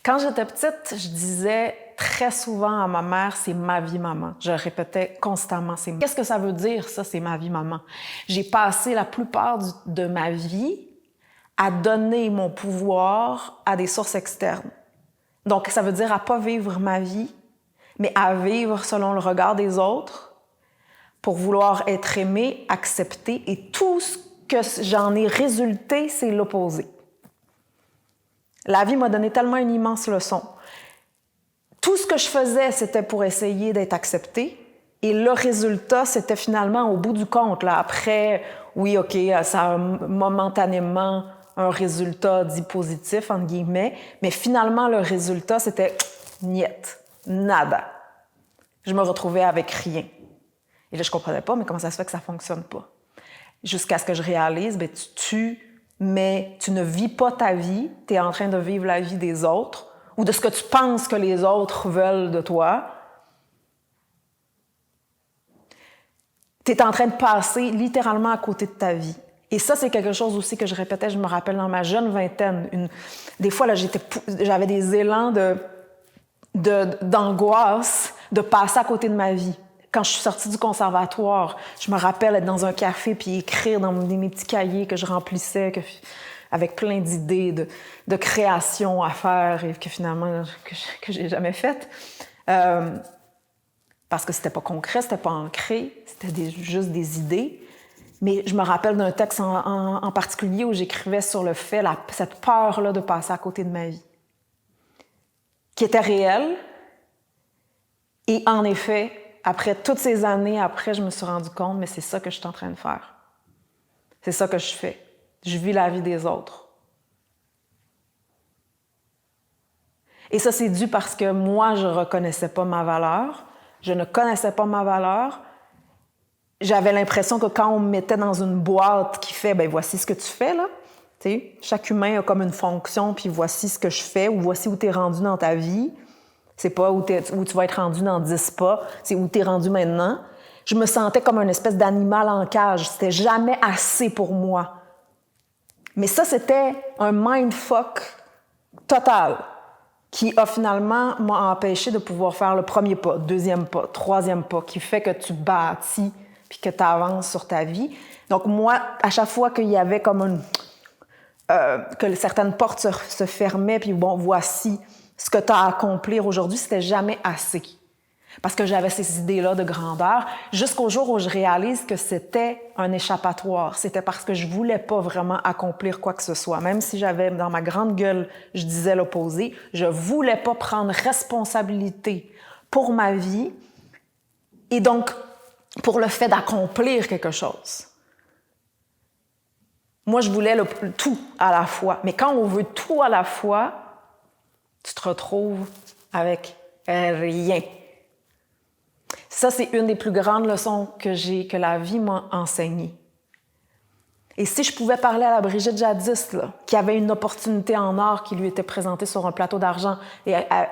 Quand j'étais petite, je disais très souvent à ma mère, c'est ma vie, maman. Je répétais constamment, Qu'est-ce que ça veut dire, ça, c'est ma vie, maman? J'ai passé la plupart de ma vie à donner mon pouvoir à des sources externes. Donc, ça veut dire à pas vivre ma vie, mais à vivre selon le regard des autres pour vouloir être aimé, accepté, et tout ce que j'en ai résulté, c'est l'opposé. La vie m'a donné tellement une immense leçon. Tout ce que je faisais, c'était pour essayer d'être acceptée. Et le résultat, c'était finalement, au bout du compte, là, après, oui, OK, ça a momentanément un résultat dit positif, entre guillemets, mais finalement, le résultat, c'était niet, nada. Je me retrouvais avec rien. Et là, je comprenais pas, mais comment ça se fait que ça fonctionne pas? Jusqu'à ce que je réalise, bien, mais tu ne vis pas ta vie, tu es en train de vivre la vie des autres ou de ce que tu penses que les autres veulent de toi. Tu es en train de passer littéralement à côté de ta vie. Et ça, c'est quelque chose aussi que je répétais, je me rappelle dans ma jeune vingtaine. Des fois, là, j'avais des élans d'angoisse de passer à côté de ma vie. Quand je suis sortie du conservatoire, je me rappelle être dans un café puis écrire dans mes petits cahiers que je remplissais avec plein d'idées de création à faire et que finalement, que j'ai jamais faites. Parce que c'était pas concret, c'était pas ancré, c'était juste des idées. Mais je me rappelle d'un texte en particulier où j'écrivais sur le fait, cette peur-là de passer à côté de ma vie, qui était réelle. Et en effet, après toutes ces années après, je me suis rendu compte, mais c'est ça que je suis en train de faire. C'est ça que je fais. Je vis la vie des autres. Et ça, c'est dû parce que moi, je ne reconnaissais pas ma valeur. Je ne connaissais pas ma valeur. J'avais l'impression que quand on me mettait dans une boîte qui fait, ben voici ce que tu fais, là. Tu sais, chaque humain a comme une fonction, puis voici ce que je fais, ou voici où tu es rendu dans ta vie. C'est pas où tu vas être rendu dans 10 pas, c'est où tu es rendu maintenant. Je me sentais comme une espèce d'animal en cage. C'était jamais assez pour moi. Mais ça, c'était un mindfuck total qui a finalement m'a empêché de pouvoir faire le premier pas, deuxième pas, troisième pas, qui fait que tu bâtis puis que tu avances sur ta vie. Donc moi, à chaque fois qu'il y avait comme que certaines portes se fermaient, puis bon, voici ce que tu as à accomplir aujourd'hui, c'était jamais assez. Parce que j'avais ces idées-là de grandeur, jusqu'au jour où je réalise que c'était un échappatoire. C'était parce que je voulais pas vraiment accomplir quoi que ce soit. Même si j'avais, dans ma grande gueule, je disais l'opposé, je voulais pas prendre responsabilité pour ma vie et donc pour le fait d'accomplir quelque chose. Moi, je voulais tout à la fois. Mais quand on veut tout à la fois, tu te retrouves avec rien. Ça, c'est une des plus grandes leçons que la vie m'a enseignées. Et si je pouvais parler à la Brigitte jadis, là, qui avait une opportunité en or qui lui était présentée sur un plateau d'argent, et à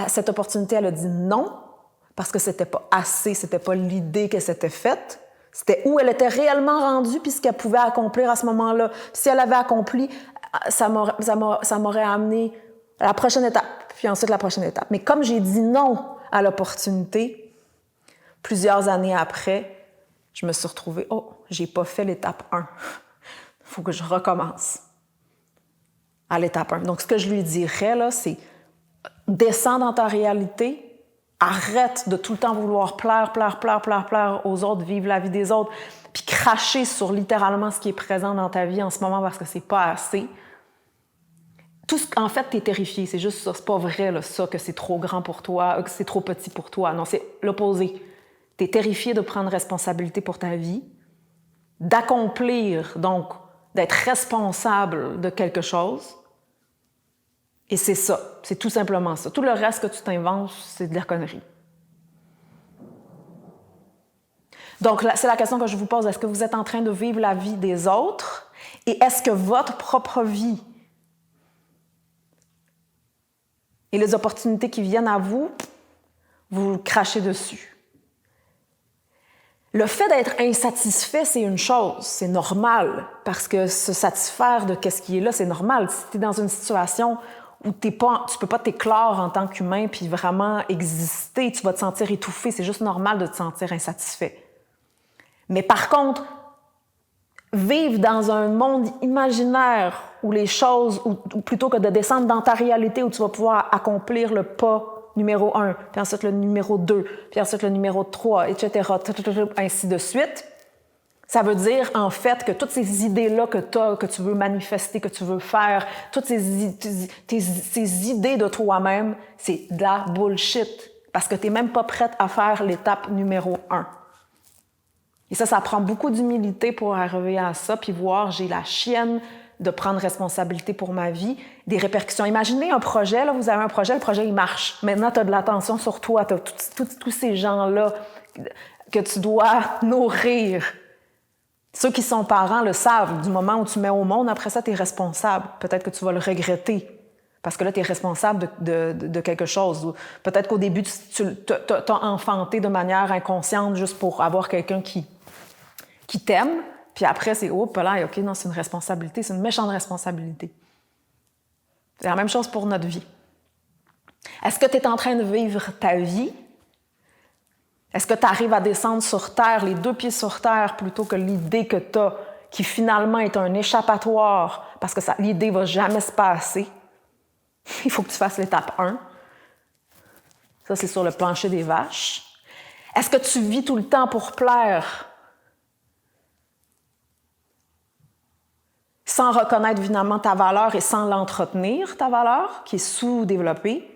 cette opportunité, elle a dit non, parce que c'était pas assez, c'était pas l'idée qu'elle s'était faite, c'était où elle était réellement rendue, puis ce qu'elle pouvait accomplir à ce moment-là. Si elle avait accompli, ça m'aurait amené à la prochaine étape, puis ensuite la prochaine étape. Mais comme j'ai dit non à l'opportunité, plusieurs années après, je me suis retrouvée, j'ai pas fait l'étape 1. Il faut que je recommence à l'étape 1. Donc, ce que je lui dirais, là, c'est descends dans ta réalité, arrête de tout le temps vouloir plaire aux autres, vivre la vie des autres, puis cracher sur littéralement ce qui est présent dans ta vie en ce moment parce que c'est pas assez. En fait, t'es terrifié, c'est juste ça. C'est pas vrai, là, ça, que c'est trop grand pour toi, que c'est trop petit pour toi. Non, c'est l'opposé. T'es terrifié de prendre responsabilité pour ta vie, d'accomplir, donc d'être responsable de quelque chose. Et c'est ça, c'est tout simplement ça. Tout le reste que tu t'inventes, c'est de la connerie. Donc, c'est la question que je vous pose. Est-ce que vous êtes en train de vivre la vie des autres? Et est-ce que votre propre vie et les opportunités qui viennent à vous, vous crachez dessus? Le fait d'être insatisfait, c'est une chose, c'est normal, parce que se satisfaire de ce qui est là, c'est normal. Si tu es dans une situation où tu peux pas t'éclore en tant qu'humain puis vraiment exister, tu vas te sentir étouffé, c'est juste normal de te sentir insatisfait. Mais par contre, vivre dans un monde imaginaire où les choses, ou plutôt que de descendre dans ta réalité où tu vas pouvoir accomplir le pas numéro 1, puis ensuite le numéro 2, puis ensuite le numéro 3, etc., ainsi de suite, ça veut dire, en fait, que toutes ces idées-là que tu veux manifester, que tu veux faire, toutes ces idées de toi-même, c'est de la bullshit. Parce que tu n'es même pas prête à faire l'étape numéro 1. Et ça prend beaucoup d'humilité pour arriver à ça, puis voir, j'ai la chienne de prendre responsabilité pour ma vie, des répercussions. Imaginez un projet, là, vous avez un projet, le projet, il marche. Maintenant, tu as de l'attention sur toi, tu as tous ces gens-là que tu dois nourrir. Ceux qui sont parents le savent. Du moment où tu mets au monde, après ça, tu es responsable. Peut-être que tu vas le regretter. Parce que là, tu es responsable de quelque chose. Peut-être qu'au début, tu t'as enfanté de manière inconsciente juste pour avoir quelqu'un qui t'aime. Puis après, c'est « Oh, là, OK, non, c'est une responsabilité. C'est une méchante responsabilité. » C'est la même chose pour notre vie. Est-ce que tu es en train de vivre ta vie? Est-ce que tu arrives à descendre sur terre, les 2 pieds sur terre, plutôt que l'idée que tu as, qui finalement est un échappatoire, parce que l'idée ne va jamais se passer? Il faut que tu fasses l'étape 1. Ça, c'est sur le plancher des vaches. Est-ce que tu vis tout le temps pour plaire? Sans reconnaître finalement ta valeur et sans l'entretenir, ta valeur, qui est sous-développée.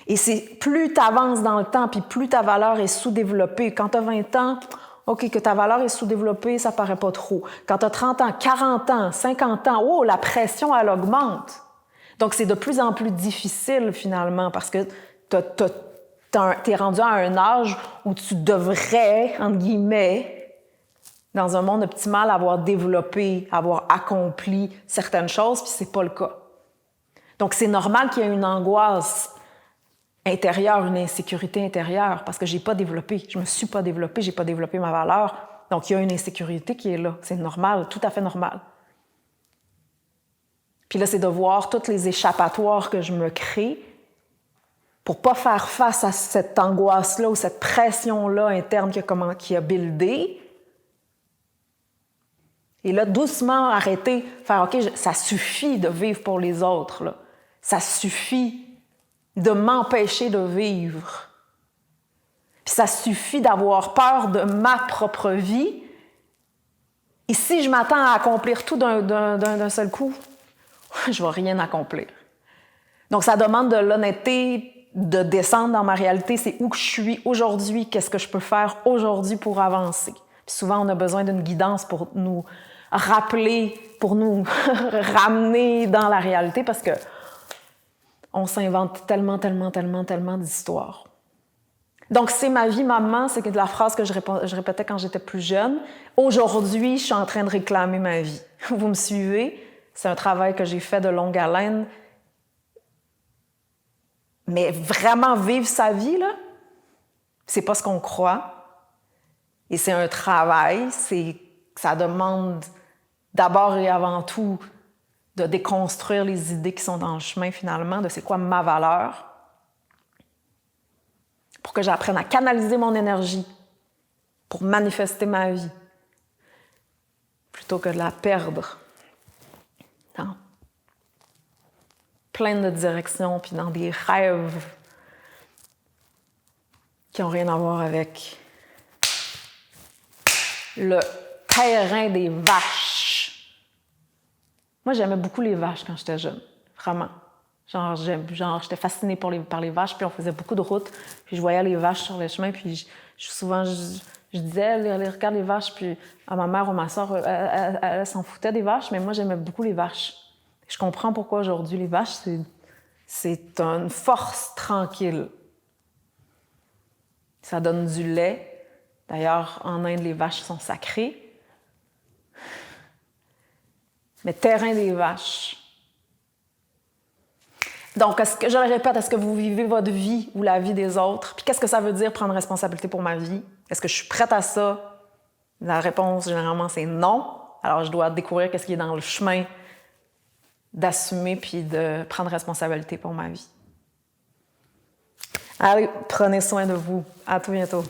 Et c'est plus tu avances dans le temps, puis plus ta valeur est sous-développée. Quand tu as 20 ans, OK, que ta valeur est sous-développée, ça paraît pas trop. Quand tu as 30 ans, 40 ans, 50 ans, oh, la pression, elle augmente. Donc, c'est de plus en plus difficile, finalement, parce que t'es rendu à un âge où tu devrais, entre guillemets, dans un monde optimal, avoir développé, avoir accompli certaines choses, puis c'est pas le cas. Donc, c'est normal qu'il y ait une angoisse intérieure, une insécurité intérieure, parce que j'ai pas développé, je me suis pas développée, j'ai pas développé ma valeur. Donc, il y a une insécurité qui est là. C'est normal, tout à fait normal. Puis là, c'est de voir tous les échappatoires que je me crée pour pas faire face à cette angoisse-là ou cette pression-là interne qui a buildé. Et là, doucement, arrêter, faire « OK, ça suffit de vivre pour les autres. Là. Ça suffit de m'empêcher de vivre. Puis ça suffit d'avoir peur de ma propre vie. Et si je m'attends à accomplir tout d'un seul coup, je ne vais rien accomplir. Donc, ça demande de l'honnêteté, de descendre dans ma réalité. C'est où que je suis aujourd'hui, qu'est-ce que je peux faire aujourd'hui pour avancer. Puis souvent, on a besoin d'une guidance pour nous rappeler, pour nous ramener dans la réalité parce que on s'invente tellement d'histoires. Donc, c'est ma vie, maman, c'est la phrase que je répétais quand j'étais plus jeune. Aujourd'hui, je suis en train de réclamer ma vie. Vous me suivez? C'est un travail que j'ai fait de longue haleine. Mais vraiment vivre sa vie, là, c'est pas ce qu'on croit. Et c'est un travail, ça demande d'abord et avant tout de déconstruire les idées qui sont dans le chemin, finalement, de c'est quoi ma valeur, pour que j'apprenne à canaliser mon énergie pour manifester ma vie, plutôt que de la perdre dans plein de directions, puis dans des rêves qui n'ont rien à voir avec le terrain des vaches. Moi, j'aimais beaucoup les vaches quand j'étais jeune, vraiment. Genre j'étais fascinée par les vaches, puis on faisait beaucoup de routes, puis je voyais les vaches sur les chemins, puis souvent, je disais, regarde les vaches, puis à ma mère ou ma soeur, elle s'en foutait des vaches, mais moi, j'aimais beaucoup les vaches. Je comprends pourquoi aujourd'hui, les vaches, c'est une force tranquille. Ça donne du lait. D'ailleurs, en Inde, les vaches sont sacrées. Mais terrain des vaches. Donc, je le répète, est-ce que vous vivez votre vie ou la vie des autres? Puis qu'est-ce que ça veut dire prendre responsabilité pour ma vie? Est-ce que je suis prête à ça? La réponse, généralement, c'est non. Alors, je dois découvrir qu'est-ce qui est dans le chemin d'assumer puis de prendre responsabilité pour ma vie. Allez, prenez soin de vous. À tout bientôt.